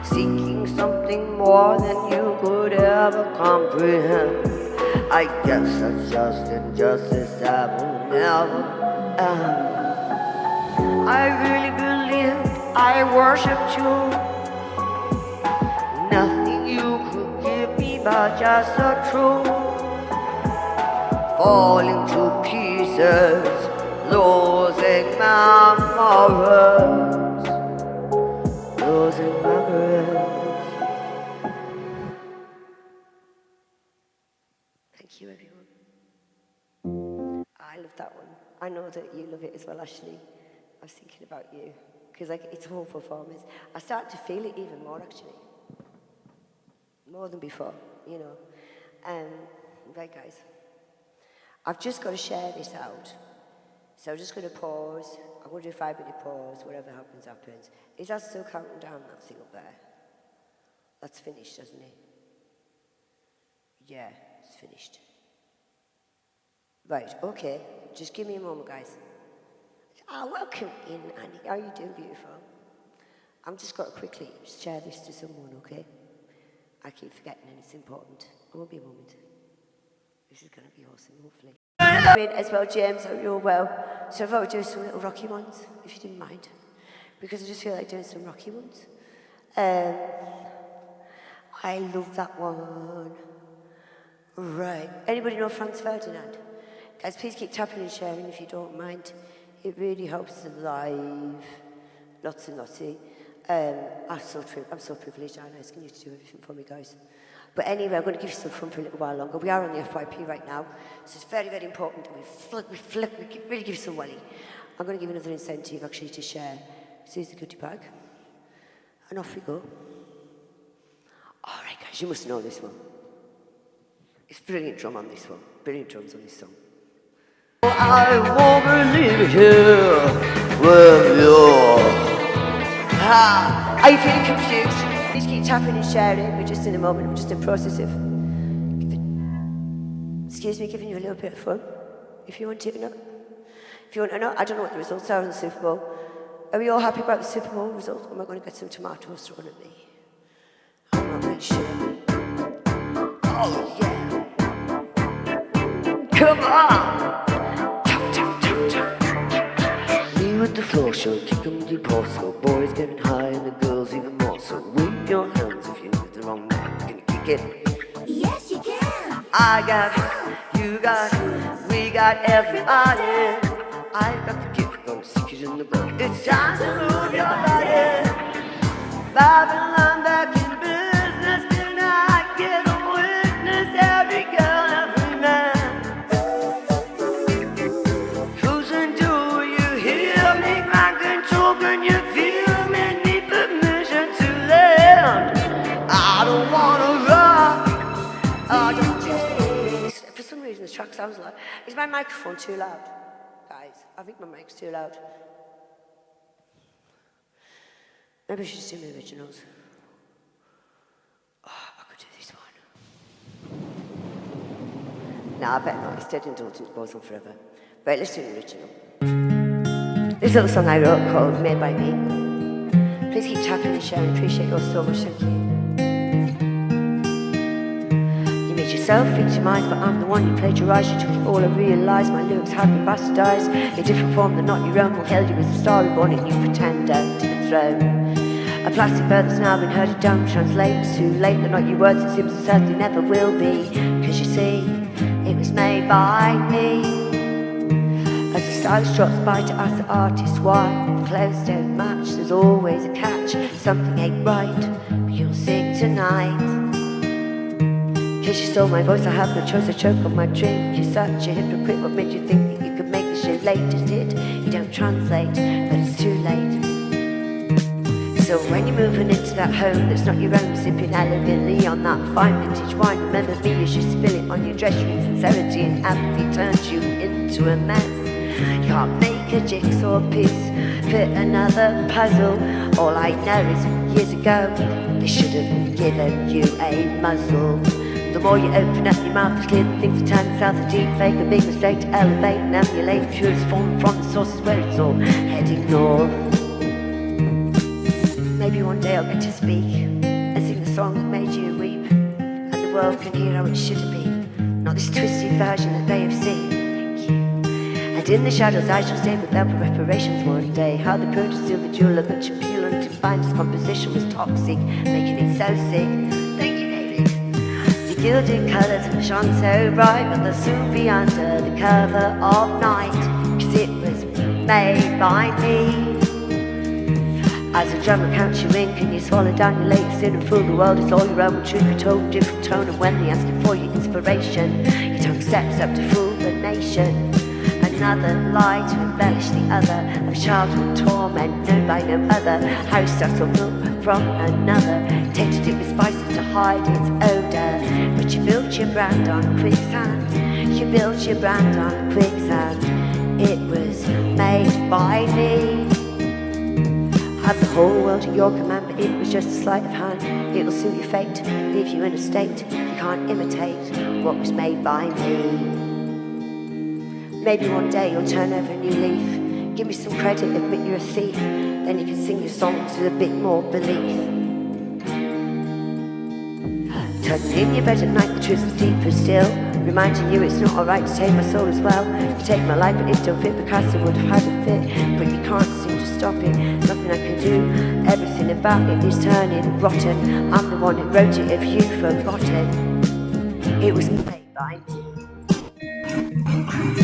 seeking something more than you could ever comprehend. I guess that's just injustice that will never end. I really believed I worshipped you. Nothing you could give me but just the truth. Falling to pieces, losing memories, losing memories. Thank you, everyone. I love that one. I know that you love it as well, Ashley. I was thinking about you, because it's a whole performance. I started to feel it even more, actually. More than before, you know. Right, guys. I've just got to share this out. So I'm just going to pause. I'm going to do a 5-minute pause. Whatever happens, happens. Is that still counting down, that thing up there? That's finished, doesn't it? Yeah, it's finished. Right, okay. Just give me a moment, guys. Welcome in, Annie. How are you doing, beautiful? I'm just got to quickly share this to someone, okay? I keep forgetting and it's important. It won't be a moment. This is going to be awesome, hopefully. As well, James, I hope you're well. So I thought we'd do some little rocky ones, if you didn't mind. Because I just feel like doing some rocky ones. I love that one. Right. Anybody know Franz Ferdinand? Guys, please keep tapping and sharing if you don't mind. It really helps the live. Lots and lots. I'm so privileged. I'm asking you to do everything for me, guys. But anyway, I'm going to give you some fun for a little while longer. We are on the FYP right now, so it's very, very important that we really give you some welly. I'm going to give another incentive, actually, to share. So here's the goodie bag. And off we go. All right, guys, you must know this one. It's brilliant drum on this one. Brilliant drums on this song. I won't believe here with you. Are you feeling confused? Please keep tapping and sharing. We're just in a moment. We're just in the process of, giving you a little bit of fun. If you want to know. If you want to know, I don't know what the results are in the Super Bowl. Are we all happy about the Super Bowl results? Or am I going to get some tomatoes thrown at me? I'm not really sure. Oh, yeah. Come on! With the floor show, kick 'em deep also. Boys getting high and the girls even more so. Wave your hands if you hit the wrong note. Can you kick it? Yes, you can. I got, you got, we got everybody. I've got the gift, gonna stick it in the book. It's time to move your body. Babylon back in business tonight. Get a witness, every girl, every man. Can you feel me? Need permission to land. I don't wanna rock. I don't just. For some reason, this track sounds loud. Is my microphone too loud? Guys, I think my mic's too loud. Maybe I should sing the originals. Oh, I could do this one. Nah, I bet not. It's dead indulgent. It goes on forever. Right, let's do the original. This little song I wrote called Made by Me. Please keep tapping and sharing. Appreciate yours so much, thank you. You made yourself victimized, but I'm the one you plagiarized. You took it all, I realized my lyrics have been bastardized. In a different form than not your own. Will held you as a star reborn and you pretender to the throne. A plastic bird that's now been herded down. Translates too late, they're not your words. It seems absurd, they never will be. Cause you see, it was made by me. As the stylist drops by to ask the artist why the clothes don't match, there's always a catch. Something ain't right, but you'll sing tonight. Cause you stole my voice, I have no choice, I choke on my drink. You're such a hypocrite, what made you think that you could make this your latest hit? You don't translate, but it's too late. So when you're moving into that home that's not your own, sipping elegantly on that fine vintage wine, remember me, you should spill it on your dress. Your insincerity and apathy turned you into a mess. You can't make a jigsaw piece, fit another puzzle. All I know is years ago, they should have given you a muzzle. The more you open up your mouth, it's clear that things are turning south. A deep fake, a big mistake to elevate and emulate. Purest form from the sources where it's all heading north. don't get to speak and sing the song that made you weep, and the world can hear how it should have been, not this twisted version that they have seen. Thank you. And in the shadows I shall stay without reparations one day. How they burned to steal the jewel of much appeal until finest composition was toxic, making it so sick. Thank you, David. The gilded colours shone so bright, but they'll soon be under the cover of night, 'cause it was made by me. As a drummer counts you in, can you swallow down your latest sin and fool the world? It's all your own truth, a total different tone. And when they ask you for your inspiration, your tongue steps up to fool the nation. Another lie to embellish the other, of childhood torment known by no other. House dust or milk from another, tainted it with spices to hide its odour. But you built your brand on quicksand, you built your brand on quicksand. It was made by me. Have the whole world at your command, but it was just a sleight of hand. It'll seal your fate, leave you in a state you can't imitate what was made by me. Maybe one day you'll turn over a new leaf, give me some credit, admit you're a thief, then you can sing your songs with a bit more belief. Tucking in your bed at night, the truth is deeper still, reminding you it's not alright to take my soul as well. You take my life, but it don't fit because it would have had a fit, but you can't seem to stop it. Nothing I can do, everything about it is turning rotten. I'm the one who wrote it if you forgot it. It was made by me.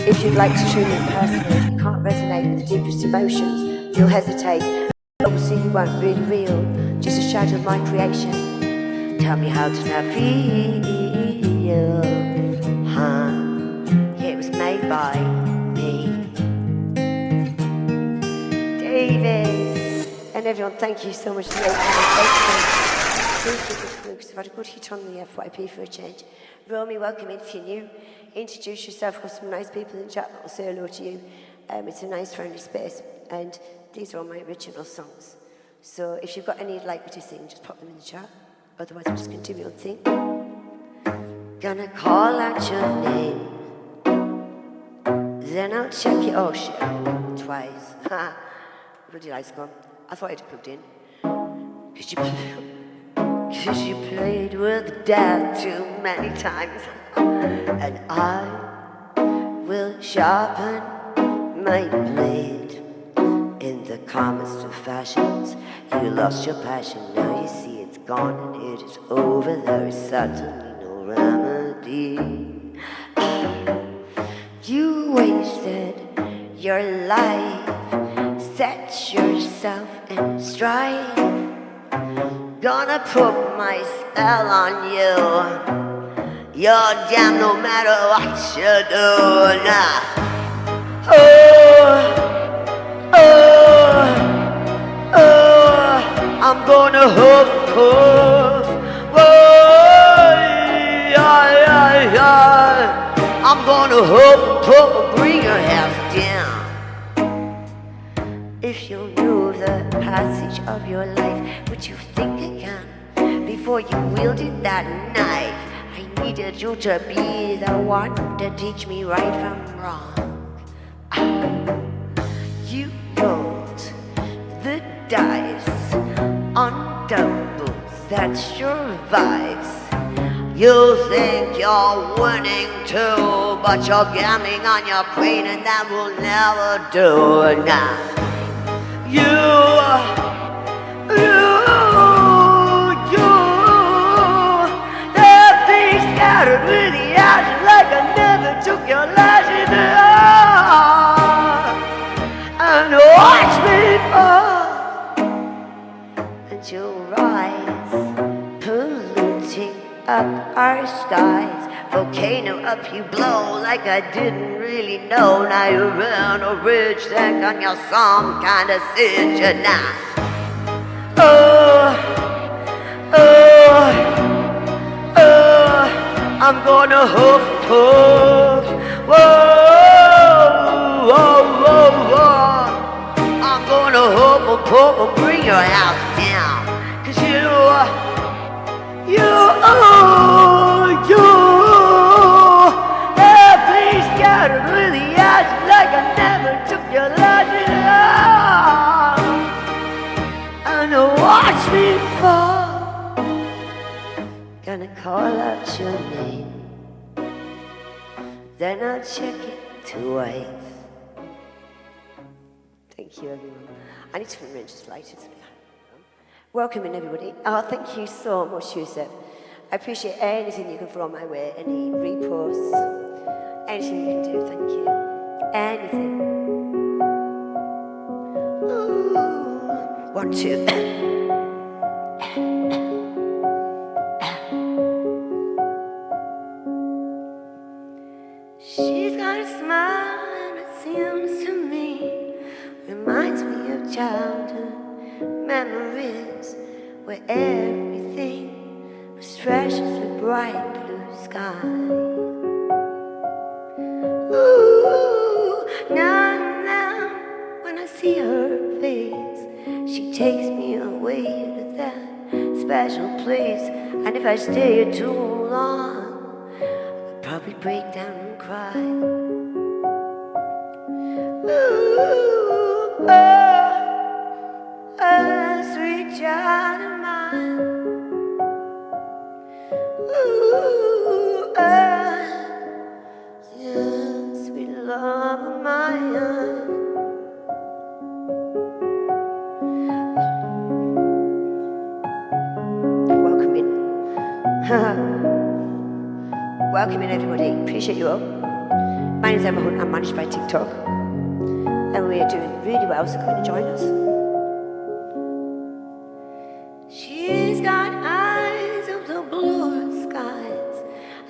If you'd like to truly impersonate, you can't resonate with the deepest emotions, you'll hesitate. Obviously you weren't really real, just a shadow of my creation. Tell me, how does that feel? Huh? Yeah, it was made by me. David and everyone, thank you so much for the because I've had a good hit on the FYP for a change. Romy, welcome in if you're new. Introduce yourself with some nice people in the chat that will say hello to you. It's a nice friendly space, and these are all my original songs. So if you've got any you'd like me to sing, just pop them in the chat. Otherwise, I'll just continue on thing. Gonna call out your name, then I'll check your oh shit twice. Ha! Bloody lights gone. I thought I'd plugged in. Cause you played with death too many times. And I will sharpen my blade in the calmest of fashions. You lost your passion, now you see it's gone and it is over. There is certainly no remedy. You wasted your life, set yourself in strife. Gonna put my spell on you. You're damn no matter what you do now. I'm gonna hoof. Whoa, I'm gonna hoof, bring your house down. If you knew the passage of your life, would you think again before you wielded that knife? I needed you to be the one to teach me right from wrong. You rolled the dice on doubles, that's your vice. You think you're winning too, but you're gambling on your queen, and that will never do now. That thing scattered with the ashes like I never took your lashes and watch me fall, and you'll rise, polluting up our skies. Volcano up you blow like I didn't really know. Now you're on a ridge, think on your some kind of situation now. I'm gonna hoof. Whoa. I'm gonna hoof, bring your house down. 'Cause you please scattered with the ashes like I never took your lashes off. And watch me fall. Gonna call out your name, then I'll check it twice. Thank you, everyone. I need to arrange this later. Welcome in, everybody. Oh, thank you so much, Yusuf. I appreciate anything you can throw my way, any reposts, anything you can do, thank you. Anything. Ooh. 1, 2. She's got a smile and it seems to me reminds me of childhood memories where everything was fresh as the bright blue sky. Ooh, now and then when I see her face, she takes me away to that special place. And if I stay here too long, I'll probably break down and cry. Ooh, sweet child of mine. Ooh, yeah, sweet love of mine. Welcome in. Welcome in, everybody. Appreciate you all. My name is Emma Hunt. I'm managed by TikTok. And we are doing really well, so come and join us. She's got eyes of the blue skies,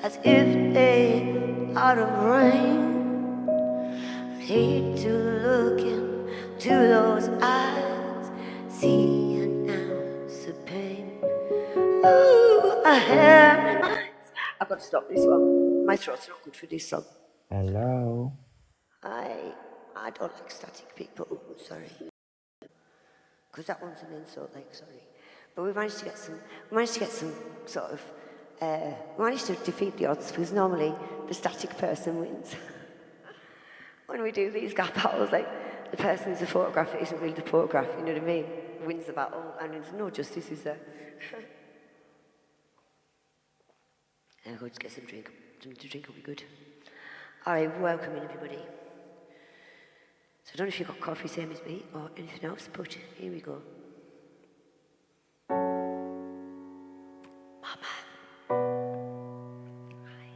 as if they out of rain. I'd hate to look into those eyes, see an ounce of pain. Ooh, I have eyes. I've got to stop this one. My throat's not good for this song. Hello. I don't like static people, sorry. Because that one's an insult, like, sorry. But we managed to get some sort of, we managed to defeat the odds, because normally the static person wins. When we do these gap battles, like, the person who's the photograph that isn't really the photograph, you know what I mean? Wins the battle, and there's no justice, is there? I'll go just get some drink. Something to drink will be good. All right, welcome in, everybody. So I don't know if you've got coffee, same as me, or anything else, but here we go. Mama. Hi.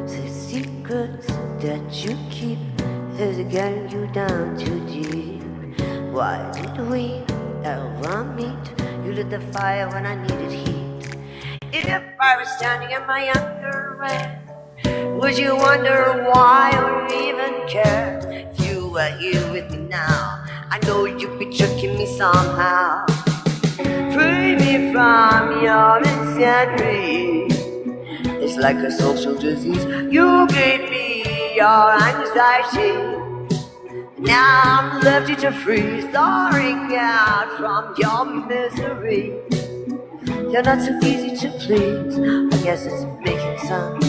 The secrets that you keep is getting you down too deep. Why did we ever meet? You lit the fire when I needed heat. If I was standing in my underwear, would you wonder why or even care? If you were here with me now, I know you'd be tricking me somehow. Free me from your insanity. It's like a social disease. You gave me your anxiety. Now I'm left here to freeze, thawing out from your misery. You're not so easy to please. I guess it's making sense.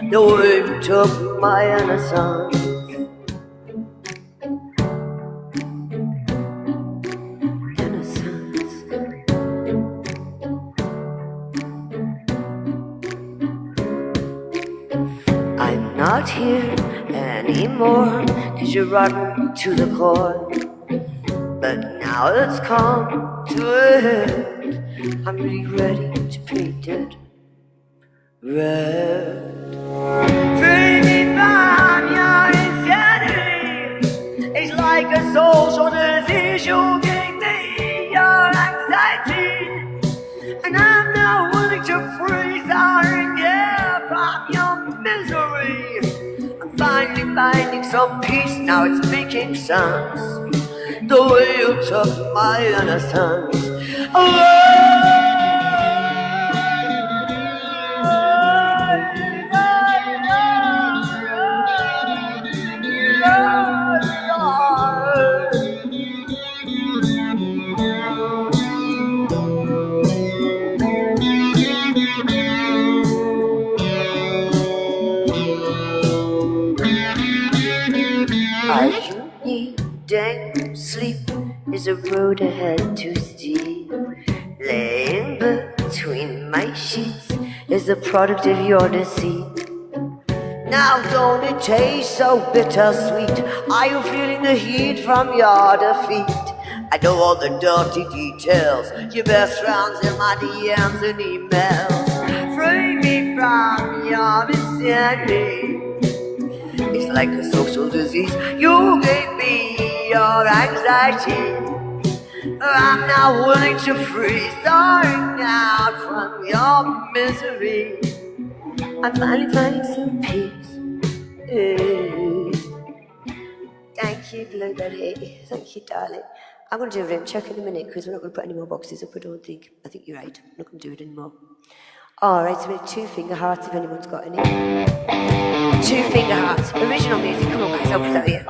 The way you took my innocence. Innocence. I'm not here anymore, 'cause you're rotten to the core. But now it's come to it. I'm really ready to paint it red. Free me from your insanity. It's like a social disease. You gave me your anxiety, and I'm now willing to freeze our air from your misery. I'm finally finding some peace. Now it's making sense. The way you took my innocence. All you need sleep is a road ahead to steep. Laying between my sheets is a product of your deceit. Now don't it taste so bittersweet? Are you feeling the heat from your defeat? I know all the dirty details, your best friends in my DMs and emails. Free me from your insanity. It's like a social disease. You gave me your anxiety. I'm now willing to freeze, starting out from your misery. I'm finally finding some peace. Thank you, Blueberry. Thank you, darling. I'm going to do a room check in a minute because we're not going to put any more boxes up, I don't think. I think you're right. I'm not going to do it anymore. Alright, so we have 2 finger hearts if anyone's got any. 2 finger hearts. Original music. Come on, guys, help us out here.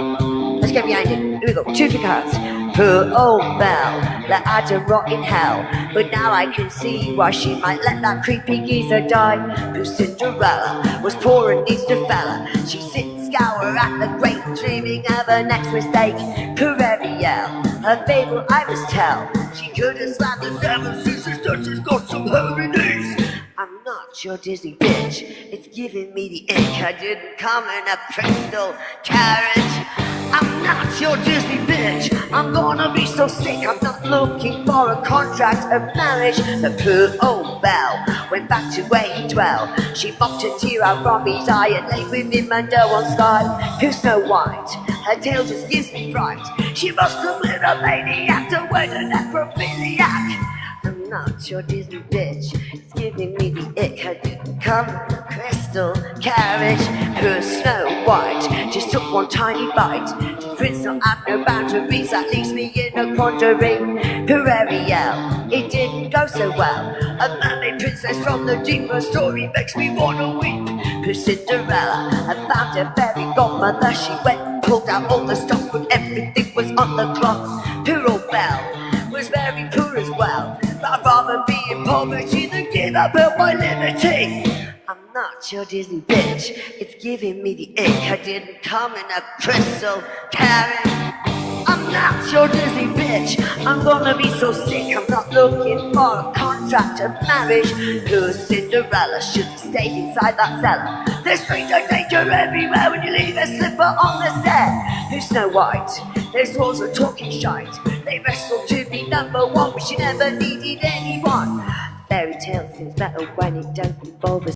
Let's get behind it. Here we go. 2 finger hearts. Poor old Belle, let her to rot in hell. But now I can see why she might let that creepy geezer die. Poor Cinderella was poor and needs a fella. She sits and scour at the grate, dreaming of her next mistake. Poor Ariel, her fable I must tell. She could have slammed the 7 sisters, but she's got some heavy knees. I'm not your Disney bitch, it's giving me the ick. I didn't come in a crystal carriage. I'm not your Disney bitch, I'm gonna be so sick. I'm not looking for a contract of marriage. The poor old Belle went back to where he dwelled. She mocked a tear out from his eye and lay with him under one sky. Poor Snow White, her tale just gives me fright. She must have been a maniac to wed a necrophiliac. I'm not your Disney bitch, it's giving me the ick. I didn't come in a crystal carriage. Poor Snow White just took one tiny bite. The prince don't have no boundaries, that leaves me in a quandary. Poor Ariel, it didn't go so well. A mermaid princess from the deeper story makes me wanna weep. Poor Cinderella, I found a fairy godmother. She went and pulled out all the stops, but everything was on the clock. Poor old Belle was very poor as well. I'd rather be in poverty than give up on my liberty. I'm not your Disney bitch, it's giving me the ick. I didn't come in a crystal carriage. I'm not your Disney bitch, I'm gonna be so sick. I'm not looking for a contract of marriage. Poor Cinderella should have stayed inside that cellar. There's stranger danger everywhere when you leave a slipper on the set. Who's Snow White? There's also talking shite. They wrestled to be number 1, but she never needed anyone. Fairy tale seems better when it don't involve us.